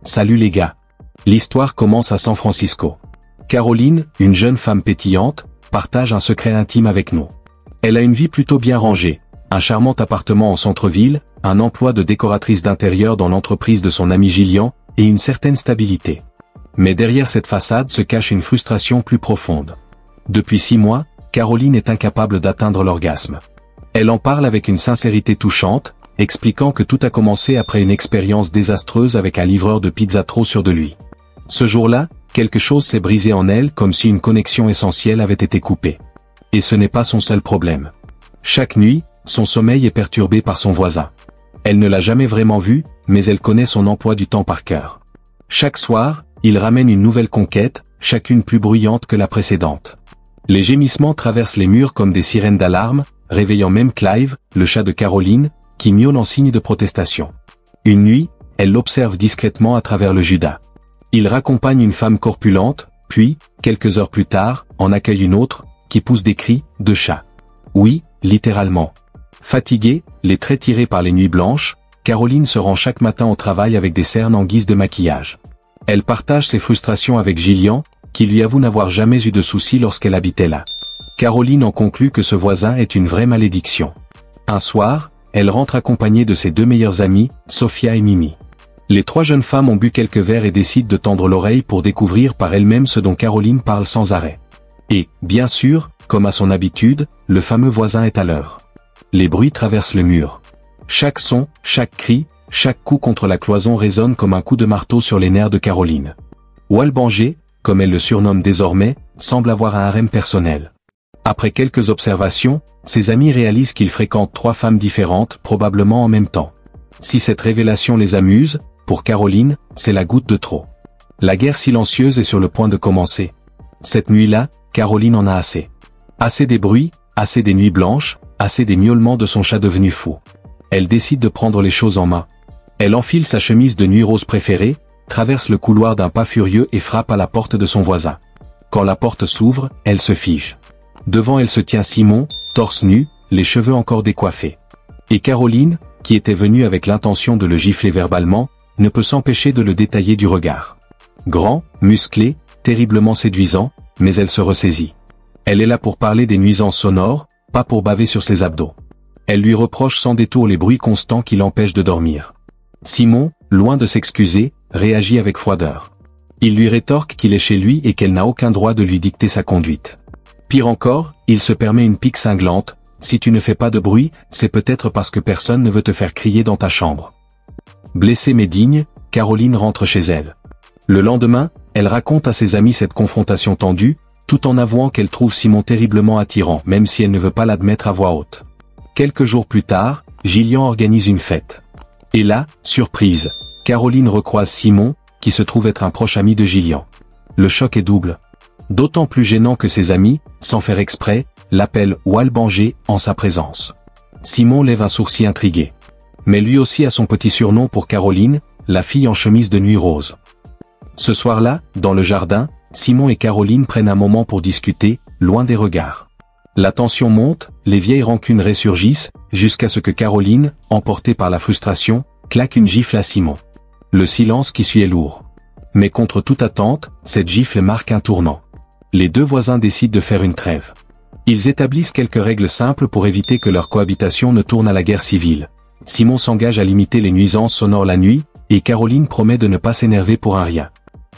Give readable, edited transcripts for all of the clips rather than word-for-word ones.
Salut les gars. L'histoire commence à San Francisco. Caroline, une jeune femme pétillante, partage un secret intime avec nous. Elle a une vie plutôt bien rangée, un charmant appartement en centre-ville, un emploi de décoratrice d'intérieur dans l'entreprise de son ami Gillian, et une certaine stabilité. Mais derrière cette façade se cache une frustration plus profonde. Depuis 6 mois, Caroline est incapable d'atteindre l'orgasme. Elle en parle avec une sincérité touchante, expliquant que tout a commencé après une expérience désastreuse avec un livreur de pizza trop sûr de lui. Ce jour-là, quelque chose s'est brisé en elle comme si une connexion essentielle avait été coupée. Et ce n'est pas son seul problème. Chaque nuit, son sommeil est perturbé par son voisin. Elle ne l'a jamais vraiment vu, mais elle connaît son emploi du temps par cœur. Chaque soir, il ramène une nouvelle conquête, chacune plus bruyante que la précédente. Les gémissements traversent les murs comme des sirènes d'alarme, réveillant même Clive, le chat de Caroline, qui miaule en signe de protestation. Une nuit, elle l'observe discrètement à travers le judas. Il raccompagne une femme corpulente, puis, quelques heures plus tard, en accueille une autre, qui pousse des cris de chat. Oui, littéralement. Fatiguée, les traits tirés par les nuits blanches, Caroline se rend chaque matin au travail avec des cernes en guise de maquillage. Elle partage ses frustrations avec Gillian, qui lui avoue n'avoir jamais eu de soucis lorsqu'elle habitait là. Caroline en conclut que ce voisin est une vraie malédiction. Un soir, elle rentre accompagnée de ses 2 meilleures amies, Sophia et Mimi. Les 3 jeunes femmes ont bu quelques verres et décident de tendre l'oreille pour découvrir par elles-mêmes ce dont Caroline parle sans arrêt. Et, bien sûr, comme à son habitude, le fameux voisin est à l'heure. Les bruits traversent le mur. Chaque son, chaque cri, chaque coup contre la cloison résonne comme un coup de marteau sur les nerfs de Caroline. Walbanger, comme elle le surnomme désormais, semble avoir un harem personnel. Après quelques observations, ses amis réalisent qu'il fréquente 3 femmes différentes, probablement en même temps. Si cette révélation les amuse, pour Caroline, c'est la goutte de trop. La guerre silencieuse est sur le point de commencer. Cette nuit-là, Caroline en a assez. Assez des bruits, assez des nuits blanches, assez des miaulements de son chat devenu fou. Elle décide de prendre les choses en main. Elle enfile sa chemise de nuit rose préférée, traverse le couloir d'un pas furieux et frappe à la porte de son voisin. Quand la porte s'ouvre, elle se fige. Devant elle se tient Simon, torse nu, les cheveux encore décoiffés. Et Caroline, qui était venue avec l'intention de le gifler verbalement, ne peut s'empêcher de le détailler du regard. Grand, musclé, terriblement séduisant, mais elle se ressaisit. Elle est là pour parler des nuisances sonores, pas pour baver sur ses abdos. Elle lui reproche sans détour les bruits constants qui l'empêchent de dormir. Simon, loin de s'excuser, réagit avec froideur. Il lui rétorque qu'il est chez lui et qu'elle n'a aucun droit de lui dicter sa conduite. Pire encore, il se permet une pique cinglante, si tu ne fais pas de bruit, c'est peut-être parce que personne ne veut te faire crier dans ta chambre. Blessée mais digne, Caroline rentre chez elle. Le lendemain, elle raconte à ses amis cette confrontation tendue, tout en avouant qu'elle trouve Simon terriblement attirant, même si elle ne veut pas l'admettre à voix haute. Quelques jours plus tard, Gillian organise une fête. Et là, surprise, Caroline recroise Simon, qui se trouve être un proche ami de Gillian. Le choc est double. D'autant plus gênant que ses amis, sans faire exprès, l'appellent Walbanger en sa présence. Simon lève un sourcil intrigué. Mais lui aussi a son petit surnom pour Caroline, la fille en chemise de nuit rose. Ce soir-là, dans le jardin, Simon et Caroline prennent un moment pour discuter, loin des regards. La tension monte, les vieilles rancunes ressurgissent, jusqu'à ce que Caroline, emportée par la frustration, claque une gifle à Simon. Le silence qui suit est lourd. Mais contre toute attente, cette gifle marque un tournant. Les 2 voisins décident de faire une trêve. Ils établissent quelques règles simples pour éviter que leur cohabitation ne tourne à la guerre civile. Simon s'engage à limiter les nuisances sonores la nuit, et Caroline promet de ne pas s'énerver pour un rien.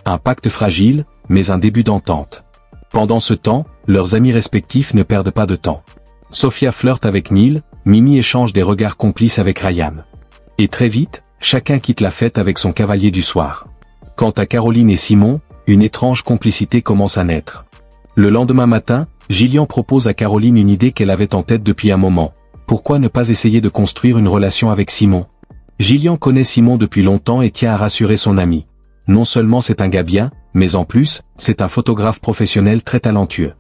Un pacte fragile, mais un début d'entente. Pendant ce temps, leurs amis respectifs ne perdent pas de temps. Sophia flirte avec Neil, Mimi échange des regards complices avec Ryan. Et très vite, chacun quitte la fête avec son cavalier du soir. Quant à Caroline et Simon, une étrange complicité commence à naître. Le lendemain matin, Gillian propose à Caroline une idée qu'elle avait en tête depuis un moment. Pourquoi ne pas essayer de construire une relation avec Simon? Gillian connaît Simon depuis longtemps et tient à rassurer son ami. Non seulement c'est un gars bien, mais en plus, c'est un photographe professionnel très talentueux.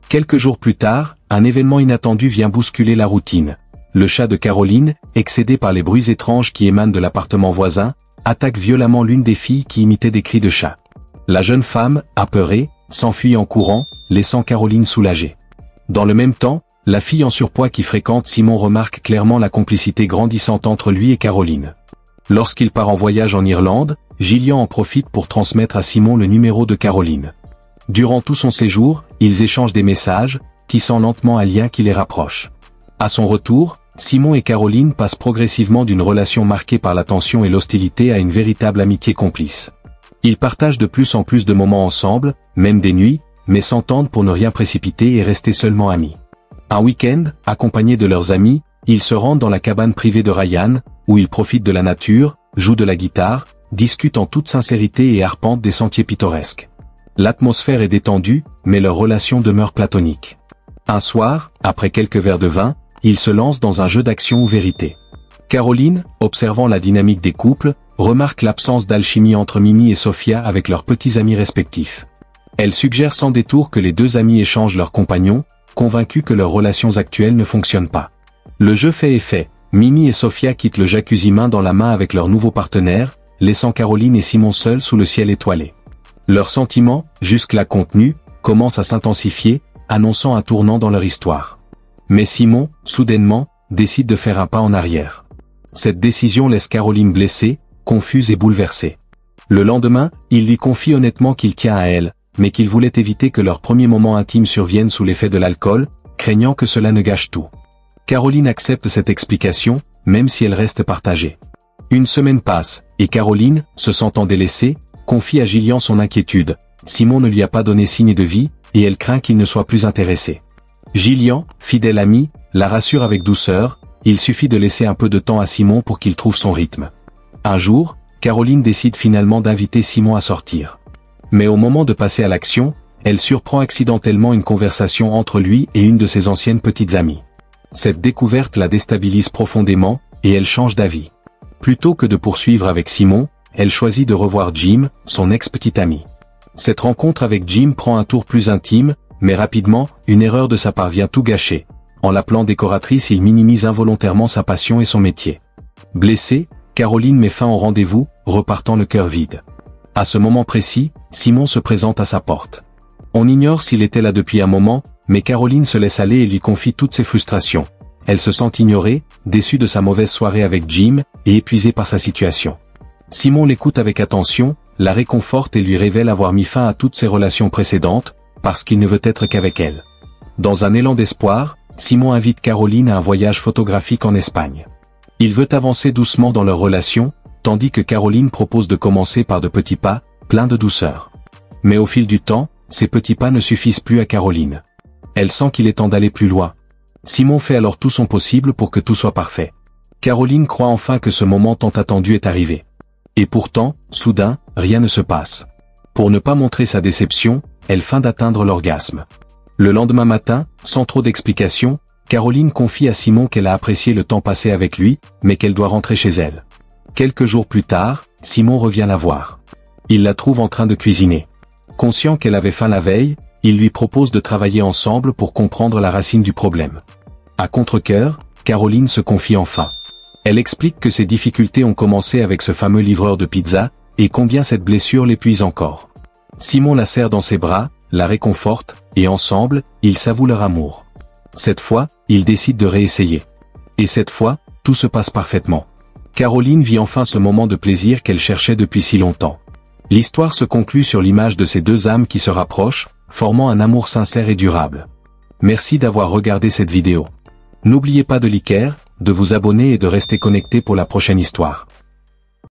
Quelques jours plus tard, un événement inattendu vient bousculer la routine. Le chat de Caroline, excédé par les bruits étranges qui émanent de l'appartement voisin, attaque violemment l'une des filles qui imitait des cris de chat. La jeune femme, apeurée, s'enfuit en courant, laissant Caroline soulagée. Dans le même temps, la fille en surpoids qui fréquente Simon remarque clairement la complicité grandissante entre lui et Caroline. Lorsqu'il part en voyage en Irlande, Gillian en profite pour transmettre à Simon le numéro de Caroline. Durant tout son séjour, ils échangent des messages, tissant lentement un lien qui les rapproche. À son retour, Simon et Caroline passent progressivement d'une relation marquée par la tension et l'hostilité à une véritable amitié complice. Ils partagent de plus en plus de moments ensemble, même des nuits, mais s'entendent pour ne rien précipiter et rester seulement amis. Un week-end, accompagnés de leurs amis, ils se rendent dans la cabane privée de Ryan, où ils profitent de la nature, jouent de la guitare, discutent en toute sincérité et arpentent des sentiers pittoresques. L'atmosphère est détendue, mais leur relation demeure platonique. Un soir, après quelques verres de vin, ils se lancent dans un jeu d'action ou vérité. Caroline, observant la dynamique des couples, remarque l'absence d'alchimie entre Mimi et Sofia avec leurs petits amis respectifs. Elle suggère sans détour que les deux amis échangent leurs compagnons, convaincus que leurs relations actuelles ne fonctionnent pas. Le jeu fait effet, Mimi et Sofia quittent le jacuzzi main dans la main avec leur nouveau partenaire, laissant Caroline et Simon seuls sous le ciel étoilé. Leurs sentiments, jusque-là contenus, commencent à s'intensifier, annonçant un tournant dans leur histoire. Mais Simon, soudainement, décide de faire un pas en arrière. Cette décision laisse Caroline blessée, confuse et bouleversée. Le lendemain, il lui confie honnêtement qu'il tient à elle, mais qu'il voulait éviter que leur premier moment intime survienne sous l'effet de l'alcool, craignant que cela ne gâche tout. Caroline accepte cette explication, même si elle reste partagée. Une semaine passe, et Caroline, se sentant délaissée, confie à Gillian son inquiétude. Simon ne lui a pas donné signe de vie, et elle craint qu'il ne soit plus intéressé. Gillian, fidèle ami, la rassure avec douceur, il suffit de laisser un peu de temps à Simon pour qu'il trouve son rythme. Un jour, Caroline décide finalement d'inviter Simon à sortir. Mais au moment de passer à l'action, elle surprend accidentellement une conversation entre lui et une de ses anciennes petites amies. Cette découverte la déstabilise profondément, et elle change d'avis. Plutôt que de poursuivre avec Simon, elle choisit de revoir Jim, son ex-petit ami. Cette rencontre avec Jim prend un tour plus intime, mais rapidement, une erreur de sa part vient tout gâcher. En l'appelant décoratrice, il minimise involontairement sa passion et son métier. Blessée, Caroline met fin au rendez-vous, repartant le cœur vide. À ce moment précis, Simon se présente à sa porte. On ignore s'il était là depuis un moment, mais Caroline se laisse aller et lui confie toutes ses frustrations. Elle se sent ignorée, déçue de sa mauvaise soirée avec Jim, et épuisée par sa situation. Simon l'écoute avec attention, la réconforte et lui révèle avoir mis fin à toutes ses relations précédentes, parce qu'il ne veut être qu'avec elle. Dans un élan d'espoir, Simon invite Caroline à un voyage photographique en Espagne. Il veut avancer doucement dans leur relation, tandis que Caroline propose de commencer par de petits pas, pleins de douceur. Mais au fil du temps, ces petits pas ne suffisent plus à Caroline. Elle sent qu'il est temps d'aller plus loin. Simon fait alors tout son possible pour que tout soit parfait. Caroline croit enfin que ce moment tant attendu est arrivé. Et pourtant, soudain, rien ne se passe. Pour ne pas montrer sa déception, elle feint d'atteindre l'orgasme. Le lendemain matin, sans trop d'explications, Caroline confie à Simon qu'elle a apprécié le temps passé avec lui, mais qu'elle doit rentrer chez elle. Quelques jours plus tard, Simon revient la voir. Il la trouve en train de cuisiner. Conscient qu'elle avait faim la veille, il lui propose de travailler ensemble pour comprendre la racine du problème. À contre-cœur, Caroline se confie enfin. Elle explique que ses difficultés ont commencé avec ce fameux livreur de pizza, et combien cette blessure l'épuise encore. Simon la serre dans ses bras, la réconforte, et ensemble, ils s'avouent leur amour. Cette fois, ils décident de réessayer. Et cette fois, tout se passe parfaitement. Caroline vit enfin ce moment de plaisir qu'elle cherchait depuis si longtemps. L'histoire se conclut sur l'image de ces deux âmes qui se rapprochent, formant un amour sincère et durable. Merci d'avoir regardé cette vidéo. N'oubliez pas de liker, de vous abonner et de rester connecté pour la prochaine histoire.